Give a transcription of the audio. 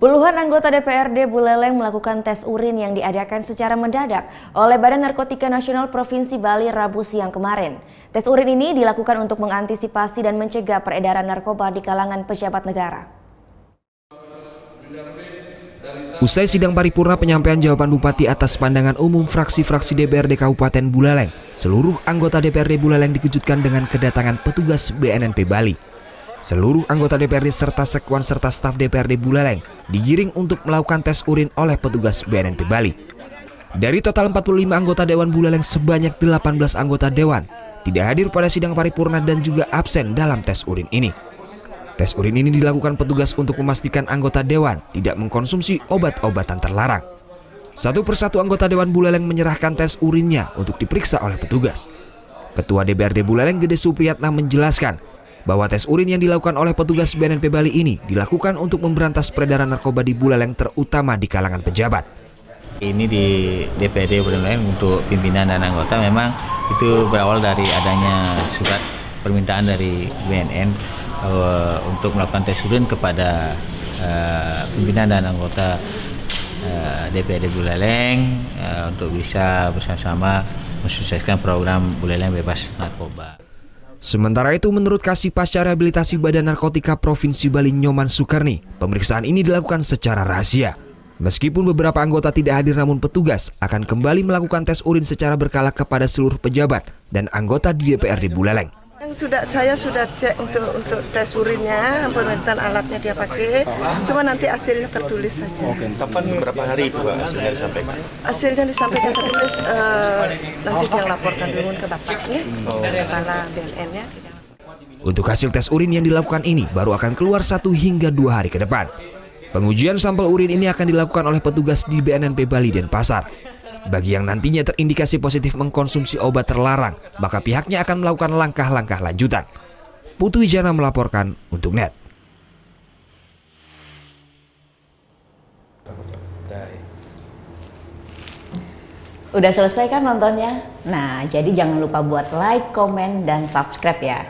Puluhan anggota DPRD Buleleng melakukan tes urin yang diadakan secara mendadak oleh Badan Narkotika Nasional Provinsi Bali Rabu siang kemarin. Tes urin ini dilakukan untuk mengantisipasi dan mencegah peredaran narkoba di kalangan pejabat negara. Usai sidang paripurna penyampaian jawaban Bupati atas pandangan umum fraksi-fraksi DPRD Kabupaten Buleleng, seluruh anggota DPRD Buleleng dikejutkan dengan kedatangan petugas BNNP Bali. Seluruh anggota DPRD serta sekwan serta staf DPRD Buleleng digiring untuk melakukan tes urin oleh petugas BNNP Bali. Dari total 45 anggota Dewan Buleleng, sebanyak 18 anggota Dewan tidak hadir pada sidang paripurna dan juga absen dalam tes urin ini. Tes urin ini dilakukan petugas untuk memastikan anggota Dewan tidak mengkonsumsi obat-obatan terlarang. Satu persatu anggota Dewan Buleleng menyerahkan tes urinnya untuk diperiksa oleh petugas. Ketua DPRD Buleleng Gede Supriyatna menjelaskan bahwa tes urin yang dilakukan oleh petugas BNNP Bali ini dilakukan untuk memberantas peredaran narkoba di Buleleng, terutama di kalangan pejabat. Ini di DPRD Buleleng untuk pimpinan dan anggota memang itu berawal dari adanya surat permintaan dari BNN untuk melakukan tes urin kepada pimpinan dan anggota DPRD Buleleng untuk bisa bersama-sama mensukseskan program Buleleng bebas narkoba. Sementara itu, menurut Kasih Pasca Rehabilitasi Badan Narkotika Provinsi Bali Nyoman Sukarni, pemeriksaan ini dilakukan secara rahasia. Meskipun beberapa anggota tidak hadir, namun petugas akan kembali melakukan tes urin secara berkala kepada seluruh pejabat dan anggota di DPRD Buleleng. Saya sudah cek untuk tes urinnya, pemeriksaan alatnya dia pakai, cuma nanti hasilnya tertulis saja. Oke, kapan berapa hari itu hasilnya disampaikan? Hasilnya disampaikan tertulis, nanti dia laporkan dulu ke bapaknya, kepala BNN-nya. Untuk hasil tes urin yang dilakukan ini baru akan keluar 1 hingga 2 hari ke depan. Pengujian sampel urin ini akan dilakukan oleh petugas di BNNP Bali Denpasar. Bagi yang nantinya terindikasi positif mengkonsumsi obat terlarang, maka pihaknya akan melakukan langkah-langkah lanjutan. Putu Wijana melaporkan untuk NET. Udah selesai kan nontonnya? Nah, jadi jangan lupa buat like, komen, dan subscribe ya.